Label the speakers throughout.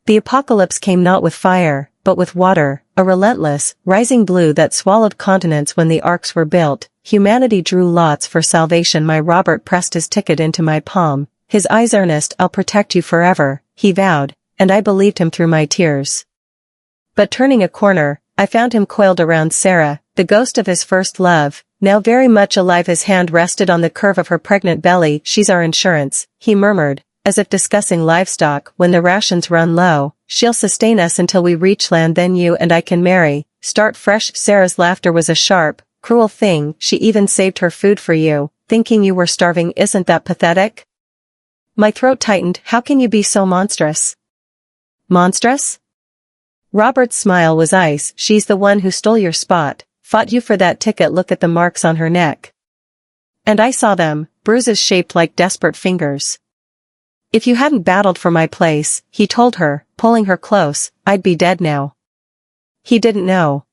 Speaker 1: The apocalypse came not with fire, but with water, a relentless, rising blue that swallowed continents when the arks were built. Humanity drew lots for salvation. My Robert pressed his ticket into my palm, his eyes earnest. I'll protect you forever, he vowed, and I believed him through my tears. But turning a corner, I found him coiled around Sarah, the ghost of his first love, now very much alive. His hand rested on the curve of her pregnant belly. She's our insurance, he murmured, as if discussing livestock. When the rations run low, she'll sustain us until we reach land, then you and I can marry, start fresh. Sarah's laughter was a sharp, cruel thing. She even saved her food for you, thinking you were starving. Isn't that pathetic? My throat tightened. How can you be so monstrous? Monstrous? Robert's smile was ice. She's the one who stole your spot, fought you for that ticket. Look at the marks on her neck. And I saw them, bruises shaped like desperate fingers. If you hadn't battled for my place, he told her, pulling her close, I'd be dead now. He didn't know.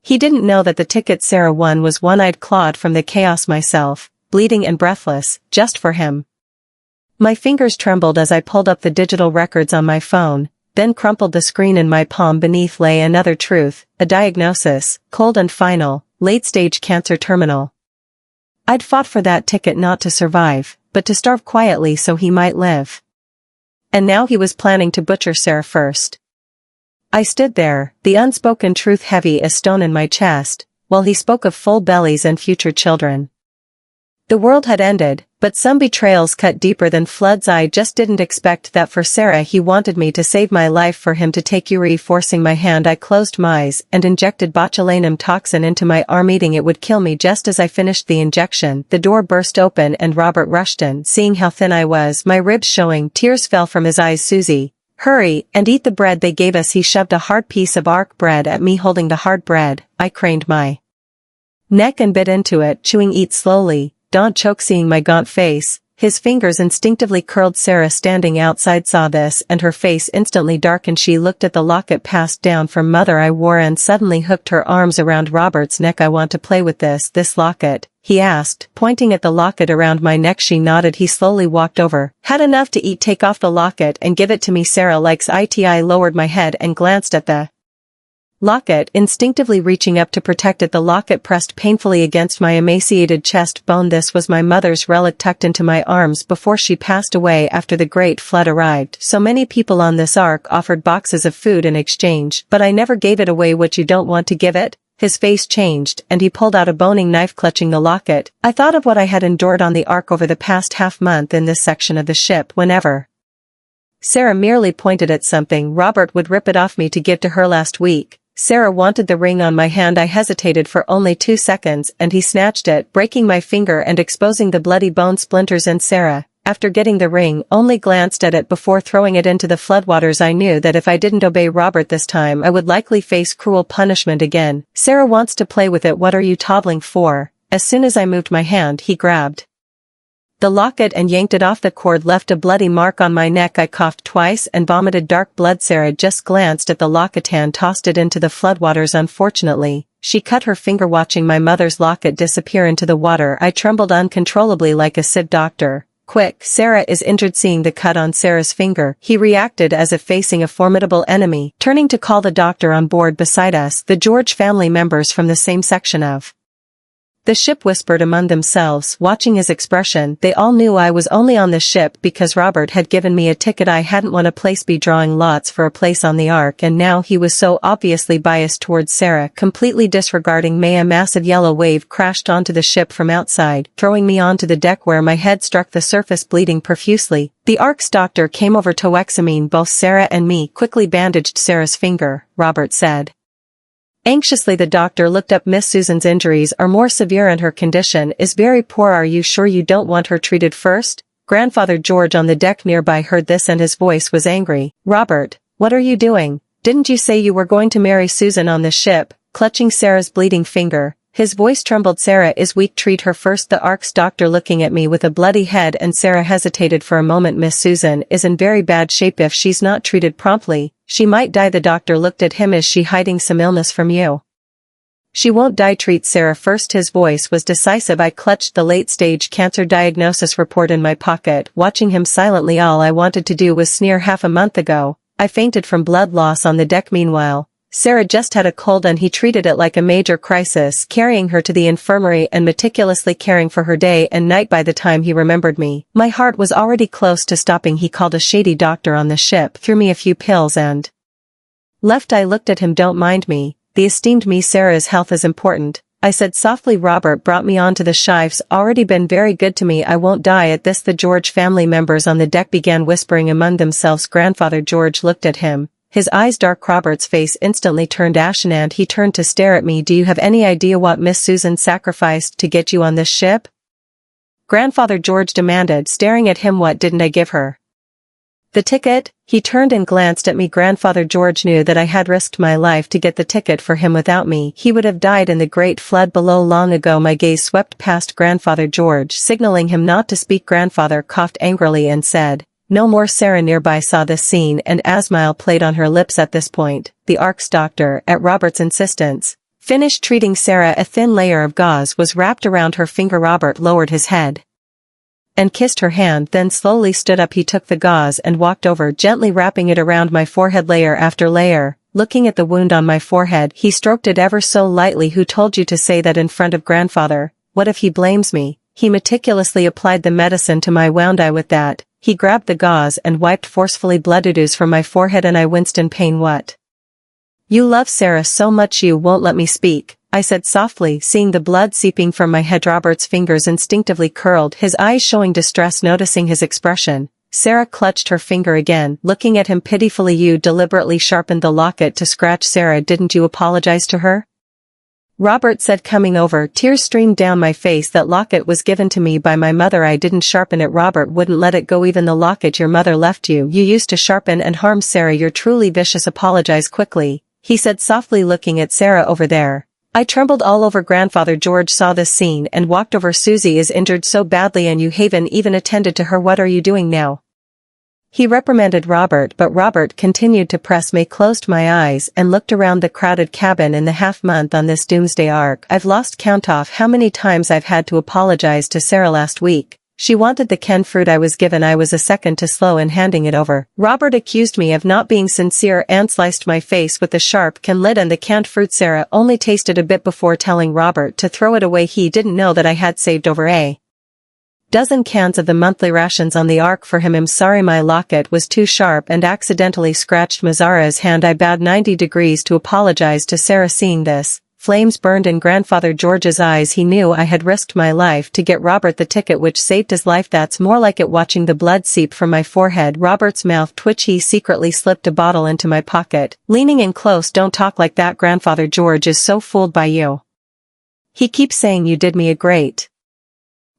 Speaker 1: He didn't know that the ticket Sarah won was one I'd clawed from the chaos myself, bleeding and breathless, just for him. My fingers trembled as I pulled up the digital records on my phone, then crumpled the screen in my palm. Beneath lay another truth, a diagnosis, cold and final, late-stage cancer, terminal. I'd fought for that ticket not to survive, but to starve quietly so he might live. And now he was planning to butcher Sarah first. I stood there, the unspoken truth heavy as stone in my chest, while he spoke of full bellies and future children. The world had ended, but some betrayals cut deeper than floods. I just didn't expect that for Sarah. He wanted me to save my life, for him to take Yuri. Forcing my hand, I closed my eyes and injected botulinum toxin into my arm, eating it would kill me. Just as I finished the injection, the door burst open and Robert rushed in. Seeing how thin I was, my ribs showing, tears fell from his eyes. Susie, hurry and eat the bread they gave us. He shoved a hard piece of ark bread at me. Holding the hard bread, I craned my neck and bit into it, chewing. Eat slowly, don't choke. Seeing my gaunt face, his fingers instinctively curled. Sarah, standing outside, saw this and her face instantly darkened. She looked at the locket passed down from mother I wore and suddenly hooked her arms around Robert's neck. I want to play with this locket, he asked, pointing at the locket around my neck. She nodded. He slowly walked over. Had enough to eat. Take off the locket and give it to me. Sarah likes it. I lowered my head and glanced at the locket, instinctively reaching up to protect it. The locket pressed painfully against my emaciated chest bone. This was my mother's relic, tucked into my arms before she passed away after the great flood arrived. So many people on this ark offered boxes of food in exchange, but I never gave it away. What, you don't want to give it? His face changed and he pulled out a boning knife, clutching the locket. I thought of what I had endured on the ark over the past half-month in this section of the ship. Whenever Sarah merely pointed at something, Robert would rip it off me to give to her. Last week, Sarah wanted the ring on my hand. I hesitated for only 2 seconds and he snatched it, breaking my finger and exposing the bloody bone splinters. And Sarah, after getting the ring, only glanced at it before throwing it into the floodwaters. I knew that if I didn't obey Robert this time, I would likely face cruel punishment again. Sarah wants to play with it. What are you toddling for? As soon as I moved my hand, he grabbed the locket and yanked it off. The cord left a bloody mark on my neck. I coughed twice and vomited dark blood. Sarah just glanced at the locket and tossed it into the floodwaters. Unfortunately, she cut her finger watching my mother's locket disappear into the water. I trembled uncontrollably like a sick doctor. Quick, Sarah is injured. Seeing the cut on Sarah's finger, he reacted as if facing a formidable enemy, turning to call the doctor. On board beside us, the George family members from the same section of the ship whispered among themselves, watching his expression. They all knew I was only on the ship because Robert had given me a ticket. I hadn't won a place, be drawing lots for a place on the ark, and now he was so obviously biased towards Sarah, completely disregarding me. A massive yellow wave crashed onto the ship from outside, throwing me onto the deck where my head struck the surface, bleeding profusely. The ark's doctor came over to examine both Sarah and me. Quickly bandaged Sarah's finger, Robert said. Anxiously the doctor looked up. Miss Susan's injuries are more severe and her condition is very poor. Are you sure you don't want her treated first? Grandfather George on the deck nearby heard this and his voice was angry. Robert, what are you doing? Didn't you say you were going to marry Susan on the ship? Clutching Sarah's bleeding finger, his voice trembled. Sarah is weak, treat her first. The ark's doctor looking at me with a bloody head, and Sarah hesitated for a moment. Miss Susan is in very bad shape. If she's not treated promptly, she might die. The doctor looked at him. Is she hiding some illness from you? She won't die. Treat Sarah first. His voice was decisive. I clutched the late-stage cancer diagnosis report in my pocket, watching him silently. All I wanted to do was sneer. Half a month ago, I fainted from blood loss on the deck. Meanwhile, Sarah just had a cold and he treated it like a major crisis, carrying her to the infirmary and meticulously caring for her day and night. By the time he remembered me, my heart was already close to stopping. He called a shady doctor on the ship, threw me a few pills and left. I looked at him. Don't mind me, the esteemed me. Sarah's health is important, I said softly. Robert brought me onto the shife's already been very good to me. I won't die at this. The George family members on the deck began whispering among themselves. Grandfather George looked at him. His eyes dark. Robert's face instantly turned ashen and he turned to stare at me. Do you have any idea what Miss Susan sacrificed to get you on this ship? Grandfather George demanded, staring at him. What didn't I give her? The ticket? He turned and glanced at me. Grandfather George knew that I had risked my life to get the ticket for him. Without me, he would have died in the great flood below long ago. My gaze swept past Grandfather George, signaling him not to speak. Grandfather coughed angrily and said, "No more." Sarah nearby saw this scene and a smile played on her lips. At this point, the ARC's doctor, at Robert's insistence, finished treating Sarah. A thin layer of gauze was wrapped around her finger. Robert lowered his head and kissed her hand, then slowly stood up. He took the gauze and walked over, gently wrapping it around my forehead layer after layer. Looking at the wound on my forehead, he stroked it ever so lightly. Who told you to say that in front of grandfather? What if he blames me? He meticulously applied the medicine to my wound. With that, he grabbed the gauze and wiped forcefully. Blood oozed from my forehead and I winced in pain. What? You love Sarah so much you won't let me speak, I said softly, seeing the blood seeping from my head. Robert's fingers instinctively curled, his eyes showing distress. Noticing his expression, Sarah clutched her finger again, looking at him pitifully. You deliberately sharpened the locket to scratch Sarah. Didn't you apologize to her? Robert said, coming over. Tears streamed down my face. That locket was given to me by my mother. I didn't sharpen it. Robert wouldn't let it go. Even the locket your mother left you, you used to sharpen and harm Sarah. You're truly vicious. Apologize quickly, he said softly, looking at Sarah over there. I trembled all over. Grandfather George saw this scene and walked over. Susie is injured so badly and you haven't even attended to her. What are you doing now? He reprimanded Robert, but Robert continued to press me. Closed my eyes and looked around the crowded cabin. In the half-month on this doomsday arc, I've lost count of how many times I've had to apologize to Sarah. Last week, she wanted the canned fruit I was given. I was a second too slow in handing it over. Robert accused me of not being sincere and sliced my face with the sharp can lid and the canned fruit. Sarah only tasted a bit before telling Robert to throw it away. He didn't know that I had saved over a dozen cans of the monthly rations on the ark for him. I'm sorry, my locket was too sharp and accidentally scratched Mazara's hand. I bowed 90 degrees to apologize to Sarah. Seeing this, flames burned in Grandfather George's eyes. He knew I had risked my life to get Robert the ticket which saved his life. That's more like it. Watching the blood seep from my forehead, Robert's mouth twitch. He secretly slipped a bottle into my pocket, leaning in close. Don't talk like that. Grandfather George is so fooled by you. He keeps saying you did me a great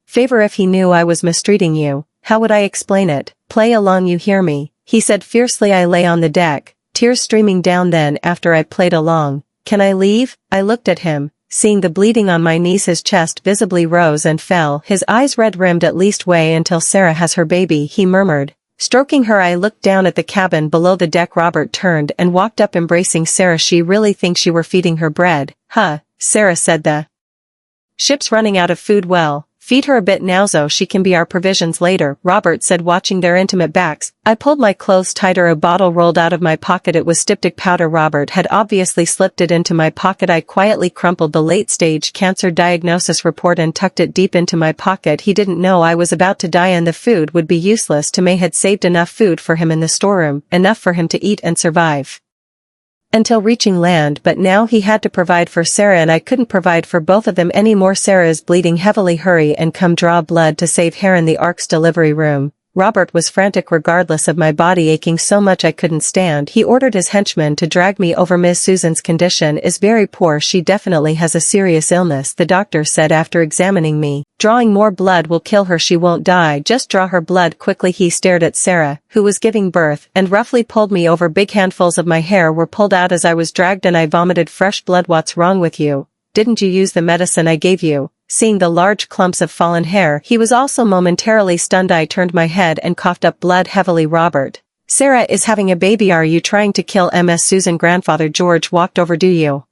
Speaker 1: favor. If he knew I was mistreating you, how would I explain it? Play along, you hear me, he said fiercely. I lay on the deck, tears streaming down. Then after I played along, can I leave? I looked at him, seeing the bleeding on my knees. His chest visibly rose and fell, his eyes red-rimmed. At least wait until Sarah has her baby, he murmured, stroking her. I looked down at the cabin below the deck. Robert turned and walked up, embracing Sarah. She really thinks you were feeding her bread, huh? Sarah said, the ship's running out of food. Well, feed her a bit now so she can be our provisions later, Robert said, watching their intimate backs. I pulled my clothes tighter. A bottle rolled out of my pocket. It was styptic powder. Robert had obviously slipped it into my pocket. I quietly crumpled the late-stage cancer diagnosis report and tucked it deep into my pocket. He didn't know I was about to die and the food would be useless to May. Had saved enough food for him in the storeroom, enough for him to eat and survive until reaching land, but now he had to provide for Sarah and I couldn't provide for both of them anymore. Sarah is bleeding heavily. Hurry and come draw blood to save her. In the ARC's delivery room, Robert was frantic. Regardless of my body aching so much I couldn't stand, he ordered his henchmen to drag me over. Miss Susan's condition is very poor. She definitely has a serious illness, the doctor said after examining me. Drawing more blood will kill her. She won't die, just draw her blood quickly. He stared at Sarah, who was giving birth, and roughly pulled me over. Big handfuls of my hair were pulled out as I was dragged and I vomited fresh blood. What's wrong with you? Didn't you use the medicine I gave you? Seeing the large clumps of fallen hair, he was also momentarily stunned. I turned my head and coughed up blood heavily. Robert, Sarah is having a baby. Are you trying to kill Miss Susan? Grandfather George walked over. Do you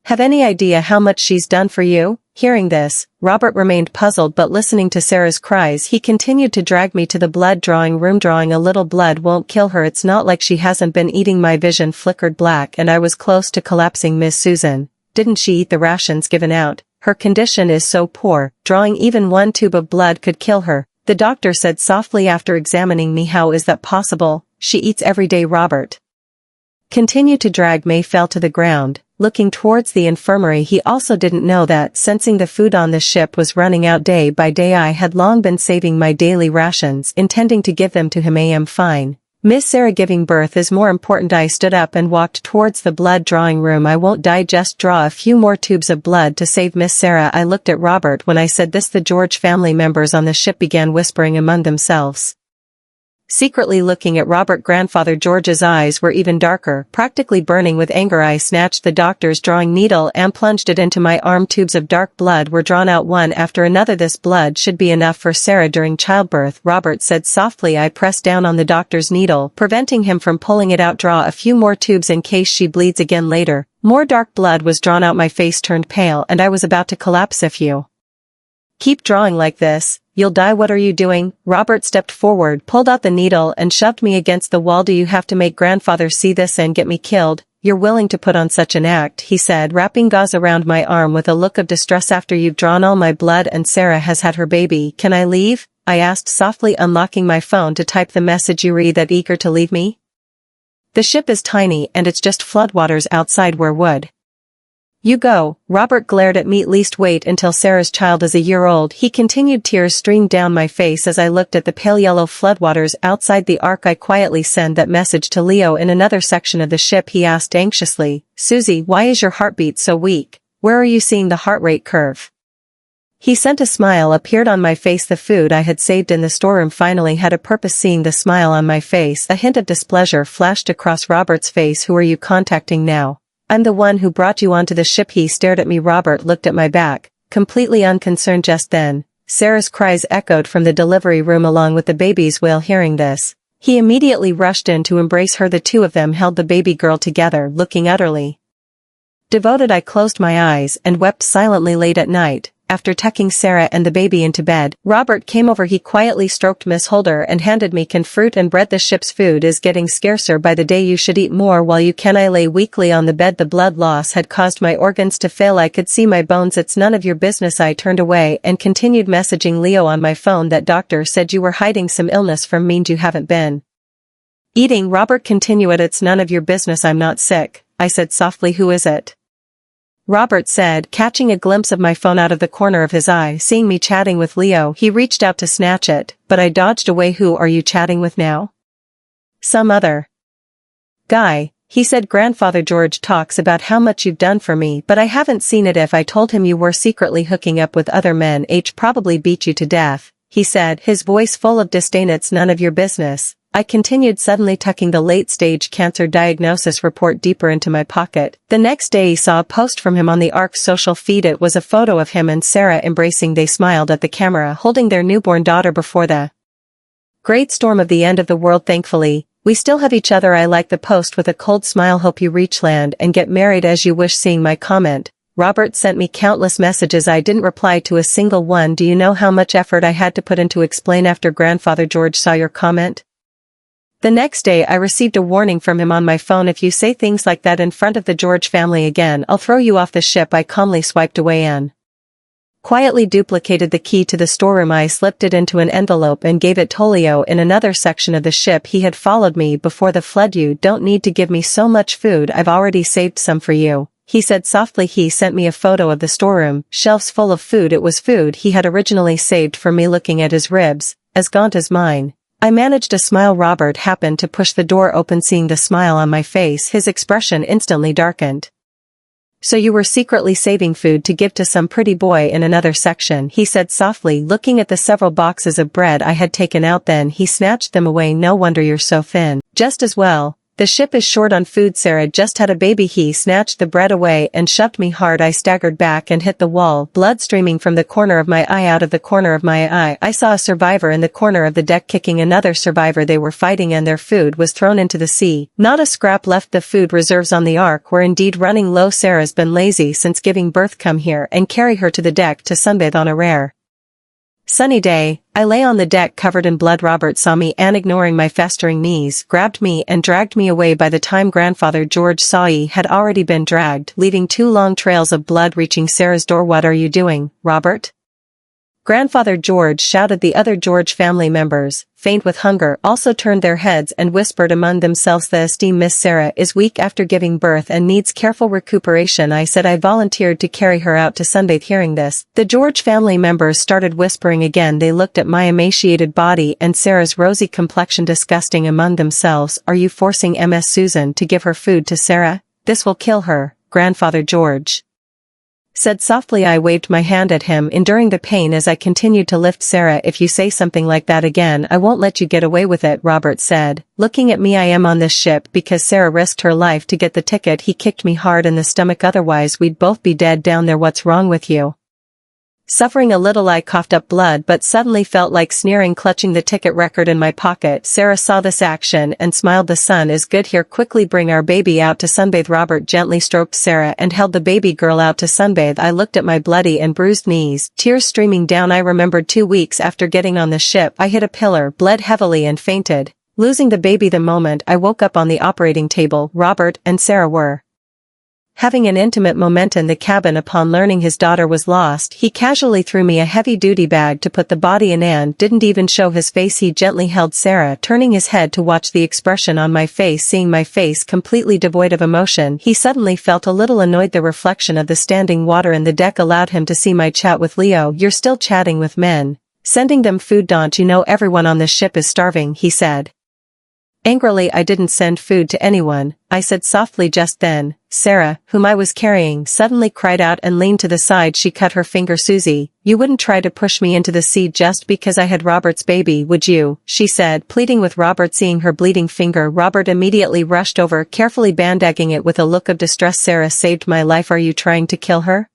Speaker 1: have any idea how much she's done for you? Hearing this, Robert remained puzzled, but listening to Sarah's cries, he continued to drag me to the blood drawing room. Drawing a little blood won't kill her. It's not like she hasn't been eating. My vision flickered black and I was close to collapsing. Miss Susan, didn't she eat the rations given out? Her condition is so poor, drawing even one tube of blood could kill her, the doctor said softly after examining me. How is that possible? She eats every day. Robert continued to drag me. Fell to the ground, looking towards the infirmary. He also didn't know that, sensing the food on the ship was running out day by day, I had long been saving my daily rations, intending to give them to him. Am fine. Miss Sarah, giving birth is more important. I stood up and walked towards the blood drawing room. I won't die, just draw a few more tubes of blood to save Miss Sarah. I looked at Robert when I said this. The George family members on the ship began whispering among themselves, secretly looking at Robert. Grandfather George's eyes were even darker, practically burning with anger. I snatched the doctor's drawing needle and plunged it into my arm. Tubes of dark blood were drawn out one after another. This blood should be enough for Sarah during childbirth, Robert said softly. I pressed down on the doctor's needle, preventing him from pulling it out. Draw a few more tubes in case she bleeds again later. More dark blood was drawn out. My face turned pale and I was about to collapse. If you keep drawing like this, you'll die. What are you doing? Robert stepped forward, pulled out the needle and shoved me against the wall. Do you have to make grandfather see this and get me killed? You're willing to put on such an act, he said, wrapping gauze around my arm with a look of distress. After you've drawn all my blood and Sarah has had her baby, can I leave? I asked softly, unlocking my phone to type the message. You read that, eager to leave me? The ship is tiny and it's just floodwaters outside. Where would you go? Robert glared at me. At least wait until Sarah's child is a year old. He continued. Tears streamed down my face as I looked at the pale yellow floodwaters outside the ark. I quietly send that message to Leo in another section of the ship. He asked anxiously, Susie, why is your heartbeat so weak? Where are you seeing the heart rate curve? He sent. A smile appeared on my face. The food I had saved in the storeroom finally had a purpose. Seeing the smile on my face, a hint of displeasure flashed across Robert's face. Who are you contacting now? I'm the one who brought you onto the ship. He stared at me. Robert looked at my back, completely unconcerned. Just then, Sarah's cries echoed from the delivery room along with the baby's wail. Hearing this, he immediately rushed in to embrace her. The two of them held the baby girl together, looking utterly devoted. I closed my eyes and wept silently. Late at night, after tucking Sarah and the baby into bed, Robert came over. He quietly stroked Miss Holder and handed me canned fruit and bread. The ship's food is getting scarcer by the day. You should eat more while you can. I lay weakly on the bed. The blood loss had caused my organs to fail. I could see my bones. It's none of your business. I turned away and continued messaging Leo on my phone. That doctor said you were hiding some illness from me. You haven't been eating. Robert continued. It's none of your business. I'm not sick, I said softly. Who is it? Robert said, catching a glimpse of my phone out of the corner of his eye. Seeing me chatting with Leo, he reached out to snatch it, but I dodged away. Who are you chatting with now? Some other guy, he said. Grandfather George talks about how much you've done for me, but I haven't seen it. If I told him you were secretly hooking up with other men, H probably beat you to death, he said, his voice full of disdain. It's none of your business, I continued, suddenly tucking the late-stage cancer diagnosis report deeper into my pocket. The next day he saw a post from him on the ARC's social feed. It was a photo of him and Sarah embracing. They smiled at the camera, holding their newborn daughter before the great storm of the end of the world. Thankfully, we still have each other. I liked the post with a cold smile. Hope you reach land and get married as you wish. Seeing my comment, Robert sent me countless messages. I didn't reply to a single one. Do you know how much effort I had to put into explain after Grandfather George saw your comment? The next day I received a warning from him on my phone. If you say things like that in front of the George family again, I'll throw you off the ship. I calmly swiped away and quietly duplicated the key to the storeroom. I slipped it into an envelope and gave it to Leo in another section of the ship. He had followed me before the flood. You don't need to give me so much food. I've already saved some for you, he said softly. He sent me a photo of the storeroom, shelves full of food. It was food he had originally saved for me. Looking at his ribs, as gaunt as mine, I managed a smile. Robert happened to push the door open. Seeing the smile on my face, his expression instantly darkened. So you were secretly saving food to give to some pretty boy in another section, he said softly, looking at the several boxes of bread I had taken out. Then he snatched them away. No wonder you're so thin. Just as well, The ship is short on food. Sarah just had a baby. He snatched the bread away and shoved me hard. I staggered back and hit the wall, blood streaming from the corner of my eye. Out of the corner of my eye, I saw a survivor in the corner of the deck kicking another survivor. They were fighting and their food was thrown into the sea. Not a scrap left. The food reserves on the Ark were indeed running low. Sarah's been lazy since giving birth. Come here and carry her to the deck to sunbathe on a rare sunny day. I lay on the deck covered in blood. Robert saw me and, ignoring my festering knees, grabbed me and dragged me away. By the time Grandfather George saw he had already been dragged, leaving 2 long trails of blood reaching Sarah's door. What are you doing, Robert? Grandfather George shouted. The other George family members, faint with hunger, also turned their heads and whispered among themselves, the esteemed Miss Sarah is weak after giving birth and needs careful recuperation. I said I volunteered to carry her out to sunbathe. Hearing this, the George family members started whispering again. They looked at my emaciated body and Sarah's rosy complexion, disgusting among themselves. Are you forcing Ms. Susan to give her food to Sarah? This will kill her, Grandfather George said softly. I waved my hand at him, enduring the pain as I continued to lift Sarah. If you say something like that again, I won't let you get away with it, Robert said, looking at me. I am on this ship because Sarah risked her life to get the ticket. He kicked me hard in the stomach, otherwise we'd both be dead down there. What's wrong with you? Suffering a little, I coughed up blood but suddenly felt like sneering, clutching the ticket record in my pocket. Sarah saw this action and smiled. The sun is good here. Quickly bring our baby out to sunbathe. Robert gently stroked Sarah and held the baby girl out to sunbathe. I looked at my bloody and bruised knees, tears streaming down. I remembered 2 weeks after getting on the ship I hit a pillar, bled heavily and fainted, losing the baby. The moment I woke up on the operating table, Robert and Sarah were having an intimate moment in the cabin. Upon learning his daughter was lost, he casually threw me a heavy-duty bag to put the body in and didn't even show his face. He gently held Sarah, turning his head to watch the expression on my face. Seeing my face completely devoid of emotion, he suddenly felt a little annoyed. The reflection of the standing water in the deck allowed him to see my chat with Leo. You're still chatting with men, sending them food. Don't you know everyone on this ship is starving? He said angrily. I didn't send food to anyone, I said softly. Just then, Sarah, whom I was carrying, suddenly cried out and leaned to the side. She cut her finger. Susie, you wouldn't try to push me into the sea just because I had Robert's baby, would you? She said, pleading with Robert. Seeing her bleeding finger, Robert immediately rushed over, carefully bandaging it with a look of distress. Sarah saved my life. Are you trying to kill her?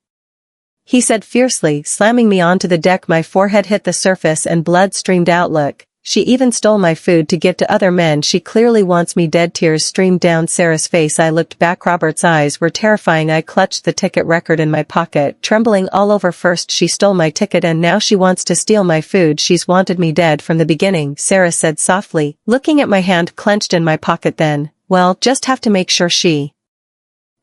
Speaker 1: He said fiercely, slamming me onto the deck. My forehead hit the surface and blood streamed out. Look, she even stole my food to give to other men. She clearly wants me dead. Tears streamed down Sarah's face. I looked back. Robert's eyes were terrifying. I clutched the ticket record in my pocket, trembling all over. First she stole my ticket and now she wants to steal my food. She's wanted me dead from the beginning, Sarah said softly, looking at my hand clenched in my pocket. Then, well, just have to make sure she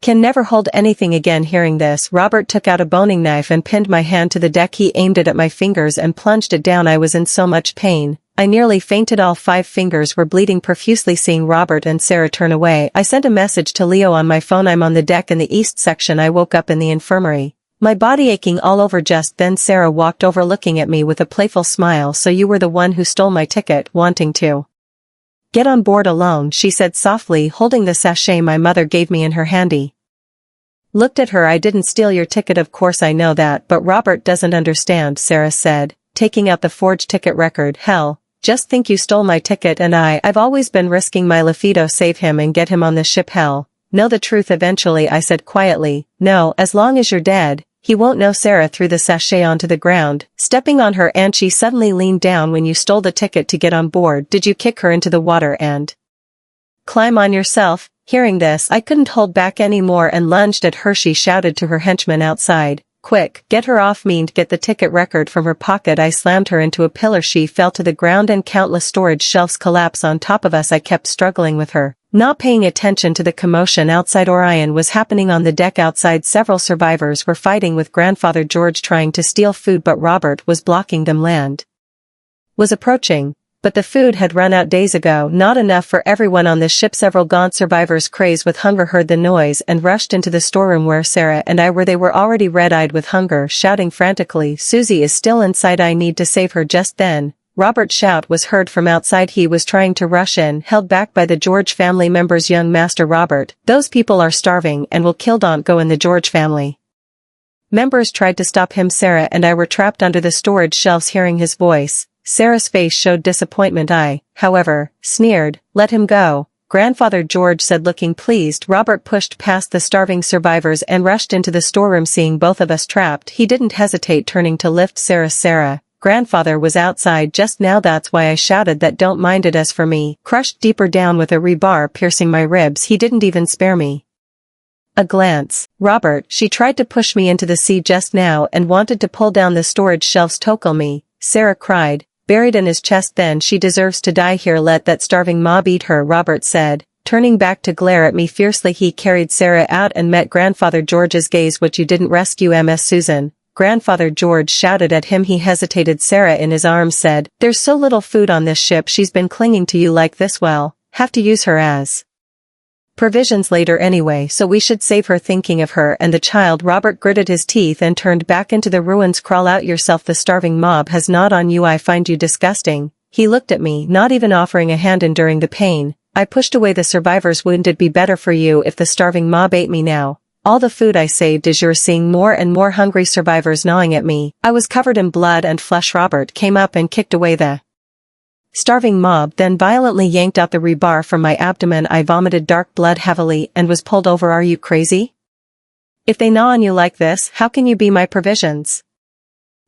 Speaker 1: can never hold anything again. Hearing this, Robert took out a boning knife and pinned my hand to the deck. He aimed it at my fingers and plunged it down. I was in so much pain I nearly fainted. All 5 fingers were bleeding profusely. Seeing Robert and Sarah turn away, I sent a message to Leo on my phone. I'm on the deck in the east section. I woke up in the infirmary, my body aching all over. Just then Sarah walked over, looking at me with a playful smile. So you were the one who stole my ticket, wanting to get on board alone, she said softly, holding the sachet my mother gave me in her handy. Looked at her. I didn't steal your ticket, of course I know that, but Robert doesn't understand, Sarah said, taking out the forged ticket record. Hell, just think you stole my ticket and I've always been risking my life. Save him and get him on the ship. Hell, know the truth eventually, I said quietly. No, as long as you're dead, he won't know. Sarah threw the sachet onto the ground, stepping on her, and she suddenly leaned down. When you stole the ticket to get on board, did you kick her into the water and climb on yourself? Hearing this, I couldn't hold back anymore and lunged at her. She shouted to her henchmen outside, quick, get her off me and get the ticket record from her pocket. I slammed her into a pillar. She fell to the ground and countless storage shelves collapsed on top of us. I kept struggling with her, not paying attention to the commotion outside. Orion was happening on the deck outside. Several survivors were fighting with Grandfather George, trying to steal food, but Robert was blocking them. Land was approaching, but the food had run out days ago. Not enough for everyone on the ship. Several gaunt survivors crazed with hunger heard the noise and rushed into the storeroom where Sarah and I were. They were already red-eyed with hunger, shouting frantically, Susie is still inside, I need to save her. Just then, Robert's shout was heard from outside. He was trying to rush in, held back by the George family members. Young Master Robert, those people are starving and will kill. Don't go in. The George family members tried to stop him. Sarah and I were trapped under the storage shelves. Hearing his voice, Sarah's face showed disappointment. I, however, sneered, let him go. Grandfather George said, looking pleased. Robert pushed past the starving survivors and rushed into the storeroom. Seeing both of us trapped, he didn't hesitate, turning to lift Sarah. Sarah, grandfather was outside just now, that's why I shouted that. Don't mind it. As for me, crushed deeper down with a rebar piercing my ribs, he didn't even spare me a glance. Robert, she tried to push me into the sea just now and wanted to pull down the storage shelves. Tokel me, Sarah cried, buried in his chest. Then she deserves to die here. Let that starving mob eat her, Robert said, turning back to glare at me fiercely. He carried Sarah out and met Grandfather George's gaze. What, you didn't rescue Ms. Susan? Grandfather George shouted at him. He hesitated. Sarah, in his arms, said, there's so little food on this ship. She's been clinging to you like this. Well, have to use her as provisions later anyway, so we should save her. Thinking of her and the child, Robert gritted his teeth and turned back into the ruins. Crawl out yourself. The starving mob has gnawed on you. I find you disgusting. He looked at me, not even offering a hand. Enduring the pain, I pushed away the survivors. Wouldn't it be better for you if the starving mob ate me now? All the food I saved is yours. Seeing more and more hungry survivors gnawing at me, I was covered in blood and flesh. Robert came up and kicked away the starving mob, then violently yanked out the rebar from my abdomen. I vomited dark blood heavily and was pulled over. Are you crazy? If they gnaw on you like this, how can you be my provisions?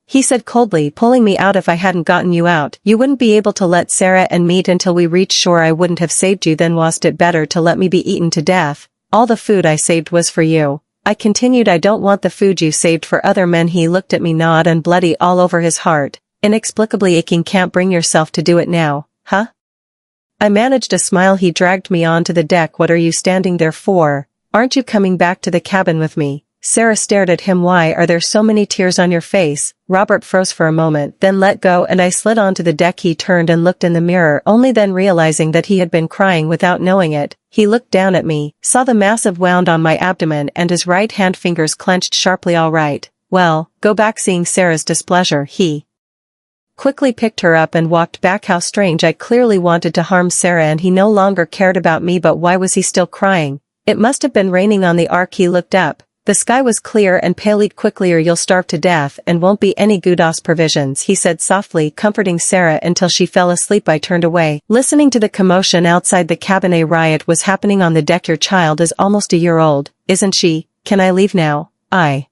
Speaker 1: He said coldly, pulling me out. If I hadn't gotten you out, you wouldn't be able to let Sarah and me eat until we reached shore. I wouldn't have saved you then. Wasn't it better to let me be eaten to death? All the food I saved was for you, I continued. I don't want the food you saved for other men. He looked at me, gnawed and bloody all over his heart, inexplicably aching. Can't bring yourself to do it now, huh? I managed a smile. He dragged me onto the deck. What are you standing there for? Aren't you coming back to the cabin with me? Sarah stared at him. Why are there so many tears on your face? Robert froze for a moment, then let go, and I slid onto the deck. He turned and looked in the mirror, only then realizing that he had been crying without knowing it. He looked down at me, saw the massive wound on my abdomen, and his right hand fingers clenched sharply. All right, well, go back. Seeing Sarah's displeasure, he quickly picked her up and walked back. How strange. I clearly wanted to harm Sarah and he no longer cared about me, but why was he still crying? It must have been raining on the ark. He looked up. The sky was clear and pale. Eat quickly or you'll starve to death and won't be any Goudas provisions, he said softly, comforting Sarah until she fell asleep. I turned away, listening to the commotion outside the cabin. A riot was happening on the deck. Your child is almost a year old, isn't she? Can I leave now? I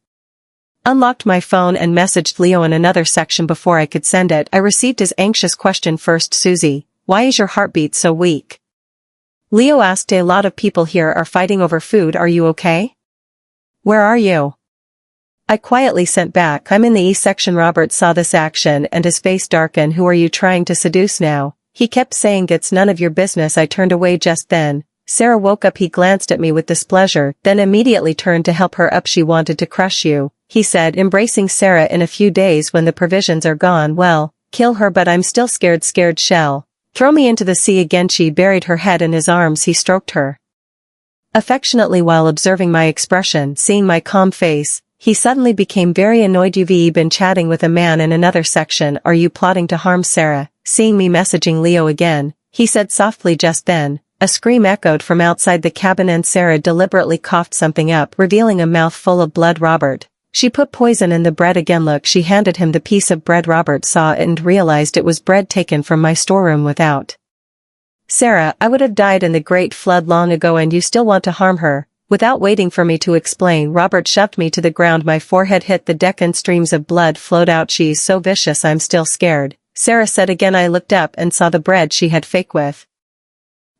Speaker 1: unlocked my phone and messaged Leo in another section before I could send it. I received his anxious question first. Susie, why is your heartbeat so weak? Leo asked. A lot of people here are fighting over food. Are you okay? Where are you? I quietly sent back. I'm in the E section. Robert saw this action and his face darkened. Who are you trying to seduce now? He kept saying it's none of your business. I turned away just then. Sarah woke up. He glanced at me with displeasure, then immediately turned to help her up. She wanted to crush you, he said, embracing Sarah. In a few days when the provisions are gone, well, kill her, but I'm still scared. Scared shell. Throw me into the sea again. She buried her head in his arms. He stroked her affectionately while observing my expression. Seeing my calm face, he suddenly became very annoyed. You've been chatting with a man in another section. Are you plotting to harm Sarah? Seeing me messaging Leo again, he said softly. Just then, a scream echoed from outside the cabin and Sarah deliberately coughed something up, revealing a mouth full of blood. Robert, she put poison in the bread again. Look. She handed him the piece of bread. Robert saw it and realized it was bread taken from my storeroom without Sarah. I would have died in the Great Flood long ago and you still want to harm her. Without waiting for me to explain, Robert shoved me to the ground. My forehead hit the deck and streams of blood flowed out. She's so vicious. I'm still scared, Sarah said again. I looked up and saw the bread she had fake with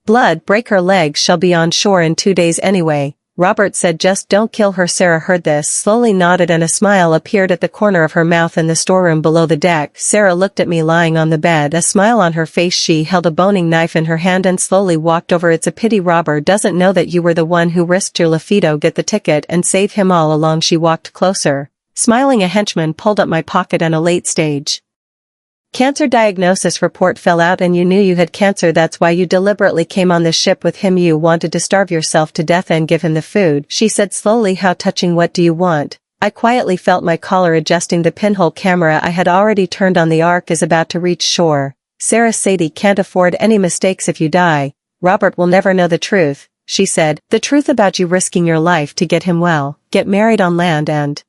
Speaker 1: blood. Break her legs. She'll be on shore in 2 days anyway, Robert said. Just don't kill her. Sarah heard this, slowly nodded, and a smile appeared at the corner of her mouth. In the storeroom below the deck, Sarah looked at me lying on the bed, a smile on her face. She held a boning knife in her hand and slowly walked over. It's a pity Robert doesn't know that you were the one who risked your Lafido. Get the ticket and save him all along. She walked closer, smiling. A henchman pulled up my pocket and a late stage cancer diagnosis report fell out. And you knew you had cancer. That's why you deliberately came on this ship with him. You wanted to starve yourself to death and give him the food, she said slowly. How touching. What do you want? I quietly felt my collar adjusting the pinhole. Camera I had already turned on. The ark is about to reach shore. Sarah, Sadie can't afford any mistakes. If you die, Robert will never know the truth, she said. The truth about you risking your life to get him. Well, get married on land and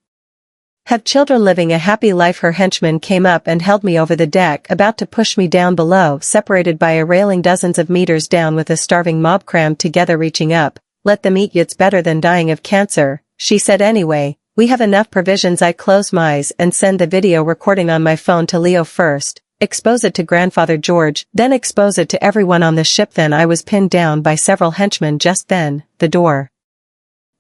Speaker 1: Have children living a happy life. Her henchman came up and held me over the deck, about to push me down below, separated by a railing dozens of meters down with a starving mob crammed together reaching up. Let them eat you, it's better than dying of cancer, she said. Anyway, we have enough provisions. I close my eyes and send the video recording on my phone to Leo first, expose it to Grandfather George, then expose it to everyone on the ship. Then I was pinned down by several henchmen. Just then, the door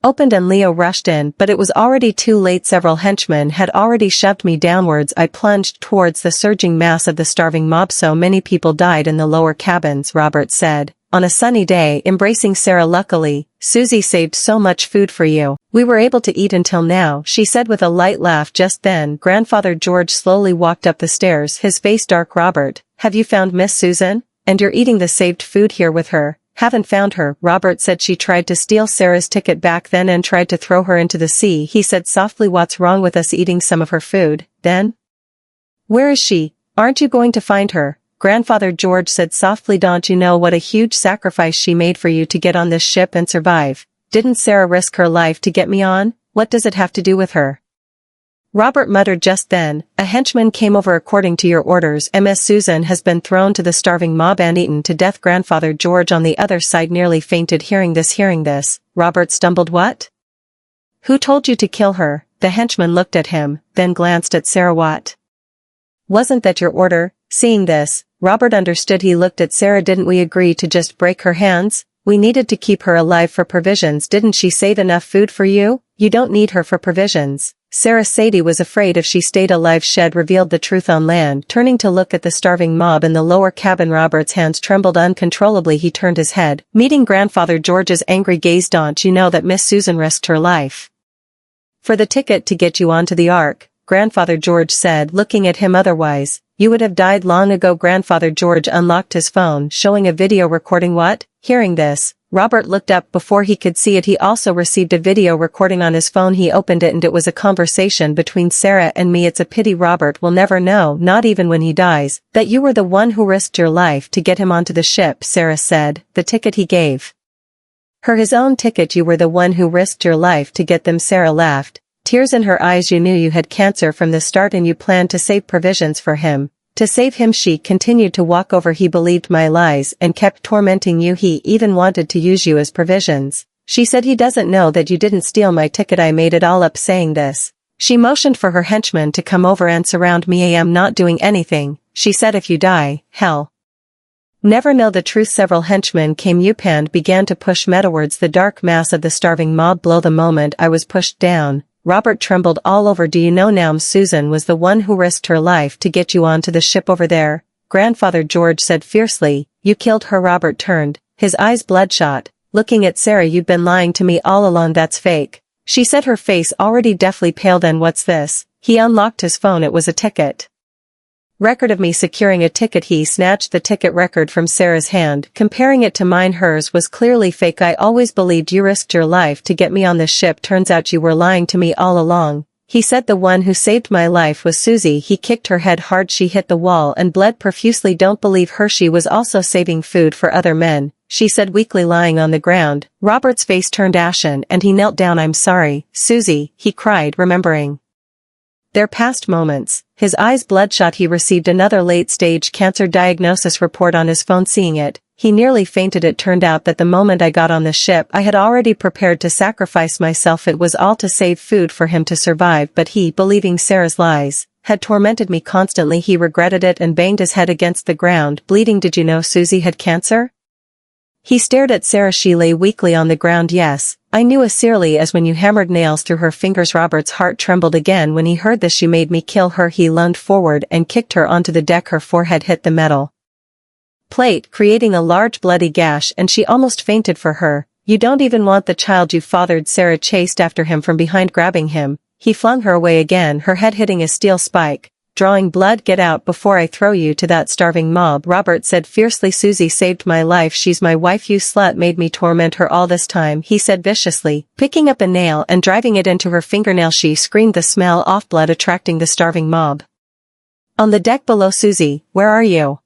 Speaker 1: opened and Leo rushed in, but it was already too late. Several henchmen had already shoved me downwards. I plunged towards the surging mass of the starving mob. So many people died in the lower cabins, Robert said, on a sunny day, embracing Sarah. Luckily, Susie saved so much food for you. We were able to eat until now, she said with a light laugh. Just then, Grandfather George slowly walked up the stairs, his face dark. Robert, have you found Miss Susan? And you're eating the saved food here with her? Haven't found her, Robert said. She tried to steal Sarah's ticket back then and tried to throw her into the sea, he said softly. What's wrong with us eating some of her food, then? Where is she? Aren't you going to find her? Grandfather George said softly. Don't you know what a huge sacrifice she made for you to get on this ship and survive? Didn't Sarah risk her life to get me on? What does it have to do with her? Robert muttered. Just then, a henchman came over. According to your orders, Miss Susan has been thrown to the starving mob and eaten to death. Grandfather George on the other side nearly fainted. Hearing this, Robert stumbled. What? Who told you to kill her? The henchman looked at him, then glanced at Sarah. What? Wasn't that your order? Seeing this, Robert understood. He looked at Sarah. Didn't we agree to just break her hands? We needed to keep her alive for provisions. Didn't she save enough food for you? You don't need her for provisions. Sarah Sadie was afraid if she stayed alive. Shed revealed the truth on land. Turning to look at the starving mob in the lower cabin, Robert's hands trembled uncontrollably. He turned his head, meeting Grandfather George's angry gaze. Don't you know that Miss Susan risked her life for the ticket to get you onto the Ark? Grandfather George said, looking at him. Otherwise, you would have died long ago. Grandfather George unlocked his phone, showing a video recording. What? Hearing this, Robert looked up before he could see it. He also received a video recording on his phone. He opened it and it was a conversation between Sarah and me. It's a pity Robert will never know, not even when he dies, that you were the one who risked your life to get him onto the ship, Sarah said. The ticket he gave her, his own ticket. You were the one who risked your life to get them. Sarah laughed, tears in her eyes. You knew you had cancer from the start and you planned to save provisions for him. To save him, she continued to walk over. He believed my lies and kept tormenting you. He even wanted to use you as provisions. She said he doesn't know that you didn't steal my ticket. I made it all up. Saying this, she motioned for her henchmen to come over and surround me. I am not doing anything, she said. If you die, hell never know the truth. Several henchmen came up and began to push me towards the dark mass of the starving mob below. The moment I was pushed down, Robert trembled all over. Do you know now Susan was the one who risked her life to get you onto the ship over there? Grandfather George said fiercely. You killed her. Robert turned, his eyes bloodshot, looking at Sarah. You've been lying to me all along. That's fake, she said, her face already deathly pale. Then what's this? He unlocked his phone. It was a ticket record of me securing a ticket. He snatched the ticket record from Sarah's hand, comparing it to mine. Hers was clearly fake. I always believed you risked your life to get me on this ship. Turns out you were lying to me all along, he said. The one who saved my life was Susie. He kicked her head hard. She hit the wall and bled profusely. Don't believe her. She was also saving food for other men, she said weakly, lying on the ground. Robert's face turned ashen and he knelt down. I'm sorry, Susie, he cried, remembering their past moments. His eyes bloodshot. He received another late-stage cancer diagnosis report on his phone. Seeing it, he nearly fainted. It turned out that the moment I got on the ship, I had already prepared to sacrifice myself. It was all to save food for him to survive, but he, believing Sarah's lies, had tormented me constantly. He regretted it and banged his head against the ground, bleeding. Did you know Susie had cancer? He stared at Sarah. She lay weakly on the ground. Yes, I knew as clearly as when you hammered nails through her fingers. Robert's heart trembled again when he heard this. You made me kill her. He lunged forward and kicked her onto the deck. Her forehead hit the metal plate, creating a large bloody gash, and she almost fainted. For her, you don't even want the child you fathered. Sarah chased after him from behind, grabbing him. He flung her away again, her head hitting a steel spike, drawing blood. Get out before I throw you to that starving mob, Robert said fiercely. Susie saved my life. She's my wife. You slut made me torment her all this time, he said viciously, picking up a nail and driving it into her fingernail. She screamed, the smell of blood attracting the starving mob on the deck below. Susie, where are you?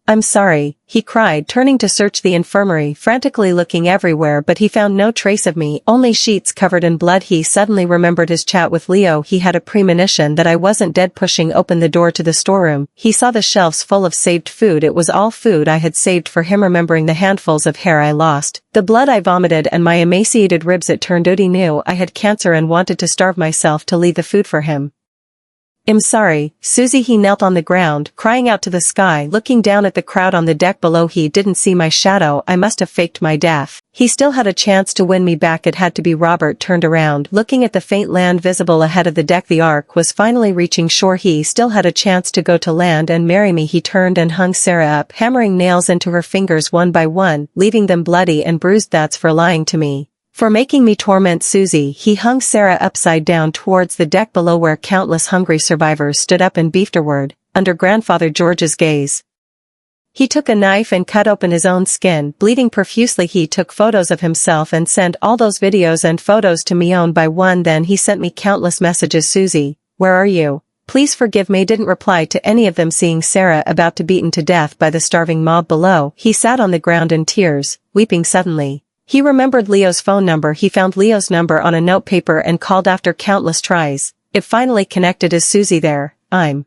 Speaker 1: I'm sorry, he cried, turning to search the infirmary, frantically looking everywhere, but he found no trace of me, only sheets covered in blood. He suddenly remembered his chat with Leo. He had a premonition that I wasn't dead. Pushing open the door to the storeroom, he saw the shelves full of saved food. It was all food I had saved for him, remembering the handfuls of hair I lost, the blood I vomited, and my emaciated ribs. It turned out he knew I had cancer and wanted to starve myself to leave the food for him. I'm sorry, Susie. He knelt on the ground, crying out to the sky, looking down at the crowd on the deck below. He didn't see my shadow. I must have faked my death. He still had a chance to win me back. It had to be. Robert turned around, looking at the faint land visible ahead of the deck. The ark was finally reaching shore. He still had a chance to go to land and marry me. He turned and hung Sarah up, hammering nails into her fingers one by one, leaving them bloody and bruised. That's for lying to me, for making me torment Susie. He hung Sarah upside down towards the deck below, where countless hungry survivors stood up and beefterward, under Grandfather George's gaze. He took a knife and cut open his own skin, bleeding profusely. He took photos of himself and sent all those videos and photos to me one by one. Then he sent me countless messages. Susie, where are you? Please forgive me. Didn't reply to any of them. Seeing Sarah about to be beaten to death by the starving mob below, he sat on the ground in tears, weeping. Suddenly, he remembered Leo's phone number. He found Leo's number on a notepaper and called. After countless tries, it finally connected. Is Susie there? I'm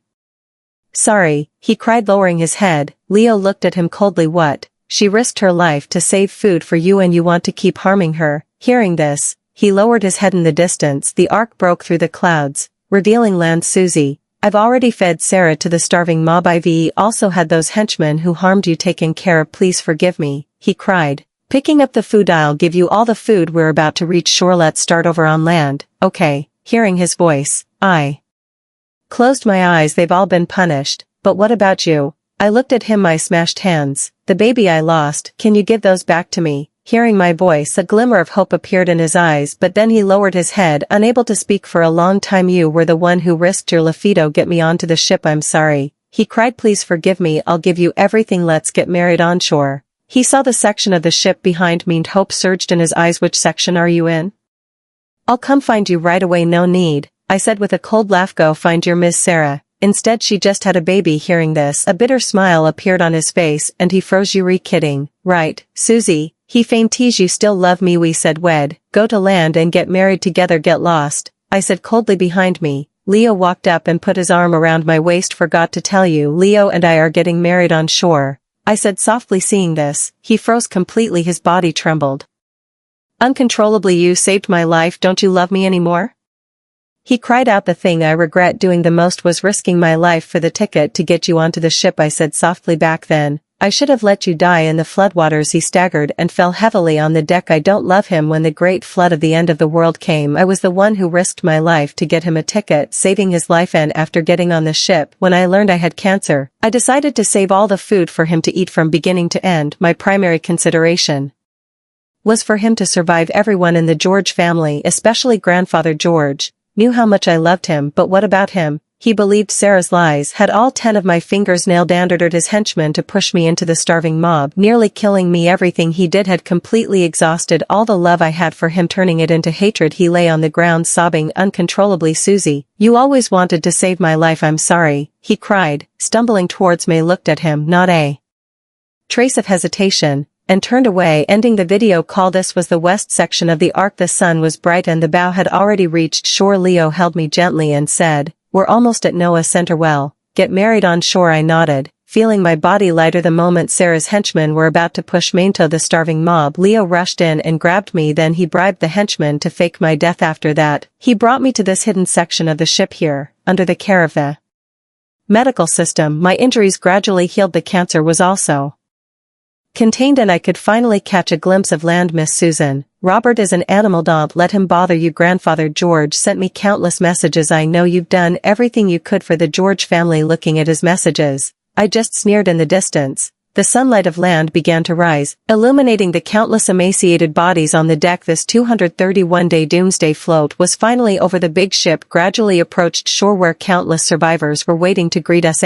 Speaker 1: sorry, he cried, lowering his head. Leo looked at him coldly. What? She risked her life to save food for you, and you want to keep harming her? Hearing this, he lowered his head. In the distance, the ark broke through the clouds, revealing land. Susie, I've already fed Sarah to the starving mob. I've also had those henchmen who harmed you taken care of. Please forgive me, he cried, picking up the food. I'll give you all the food. We're about to reach shore. Let's start over on land, okay? Hearing his voice, I closed my eyes. They've all been punished, but what about you? I looked at him. My smashed hands, the baby I lost. Can you give those back to me? Hearing my voice, a glimmer of hope appeared in his eyes, but then he lowered his head, unable to speak for a long time. You were the one who risked your life. Get me onto the ship. I'm sorry, he cried. Please forgive me. I'll give you everything. Let's get married on shore. He saw the section of the ship behind me, and hope surged in his eyes. Which section are you in? I'll come find you right away. No need, I said with a cold laugh. Go find your Miss Sarah. Instead, she just had a baby. Hearing this, a bitter smile appeared on his face, and he froze. You kidding, right, Susie? He feigned tease. You still love me? We said wed, go to land and get married together. Get lost, I said coldly. Behind me, Leo walked up and put his arm around my waist. Forgot to tell you, Leo and I are getting married on shore, I said softly. Seeing this, he froze completely. His body trembled uncontrollably. You saved my life. Don't you love me anymore? He cried out. The thing I regret doing the most was risking my life for the ticket to get you onto the ship, I said softly. Back then, I should have let you die in the floodwaters. He staggered and fell heavily on the deck. I don't love him. When the great flood of the end of the world came, I was the one who risked my life to get him a ticket, saving his life. And after getting on the ship, when I learned I had cancer, I decided to save all the food for him to eat from beginning to end. My primary consideration was for him to survive. Everyone in the George family, especially Grandfather George, knew how much I loved him. But what about him? He believed Sarah's lies. Had all 10 of my fingers nailed and ordered his henchmen to push me into the starving mob, nearly killing me. Everything he did had completely exhausted all the love I had for him, turning it into hatred. He lay on the ground sobbing uncontrollably. Susie, you always wanted to save my life. I'm sorry, he cried, stumbling towards me. Looked at him, not a trace of hesitation, and turned away, ending the video call. This was the west section of the ark. The sun was bright and the bow had already reached shore. Leo held me gently and said, we're almost at Noah Center. Well, get married on shore. I nodded, feeling my body lighter. The moment Sarah's henchmen were about to push me into the starving mob, Leo rushed in and grabbed me. Then he bribed the henchmen to fake my death. After that, he brought me to this hidden section of the ship here, under the care of the medical system. My injuries gradually healed. The cancer was also contained, and I could finally catch a glimpse of land. Miss Susan, Robert is an animal. Don't let him bother you. Grandfather George sent me countless messages. I know you've done everything you could for the George family. Looking at his messages, I just sneered. In the distance, the sunlight of land began to rise, illuminating the countless emaciated bodies on the deck. This 231-day doomsday float was finally over. The big ship gradually approached shore, where countless survivors were waiting to greet us.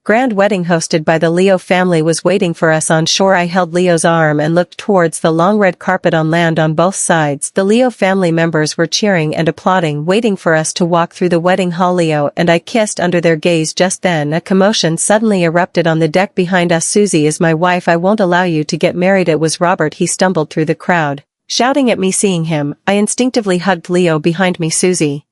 Speaker 1: Grand wedding hosted by the Leo family was waiting for us on shore. I held Leo's arm and looked towards the long red carpet on land on both sides. The Leo family members were cheering and applauding, waiting for us to walk through the wedding hall. Leo and I kissed under their gaze. Just then a commotion suddenly erupted on the deck behind us. "Susie is my wife. I won't allow you to get married." It was Robert. He stumbled through the crowd, shouting at me. Seeing him, I instinctively hugged Leo behind me. "Susie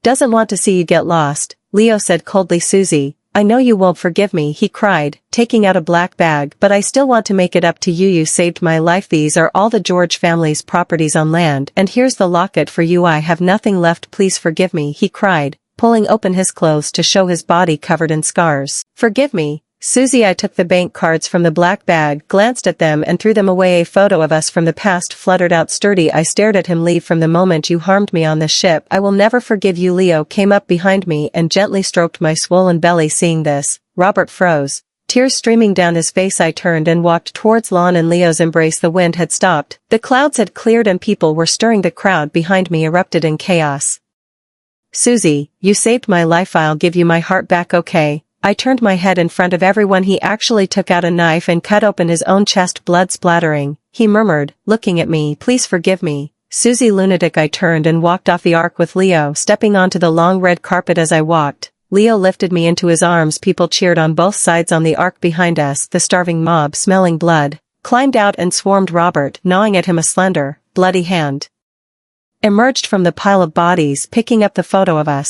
Speaker 1: doesn't want to see you get lost," Leo said coldly. "Susie, I know you won't forgive me," he cried, taking out a black bag, "but I still want to make it up to you. You saved my life. These are all the George family's properties on land, and here's the locket for you. I have nothing left. Please forgive me," he cried, pulling open his clothes to show his body covered in scars. "Forgive me, Susie." I took the bank cards from the black bag, glanced at them and threw them away. A photo of us from the past fluttered out. Sturdy, I stared at him. "Leave from the moment you harmed me on this ship. I will never forgive you." Leo came up behind me and gently stroked my swollen belly. Seeing this, Robert froze, tears streaming down his face. I turned and walked towards Lon and Leo's embrace. The wind had stopped, the clouds had cleared and people were stirring. The crowd behind me erupted in chaos. "Susie, you saved my life. I'll give you my heart back, okay?" I turned my head in front of everyone. He actually took out a knife and cut open his own chest, blood splattering. He murmured, looking at me, "Please forgive me, Susie." Lunatic. I turned and walked off the ark with Leo, stepping onto the long red carpet. As I walked, Leo lifted me into his arms. People cheered on both sides on the ark behind us. The starving mob, smelling blood, climbed out and swarmed Robert, gnawing at him. A slender, bloody hand emerged from the pile of bodies, picking up the photo of us.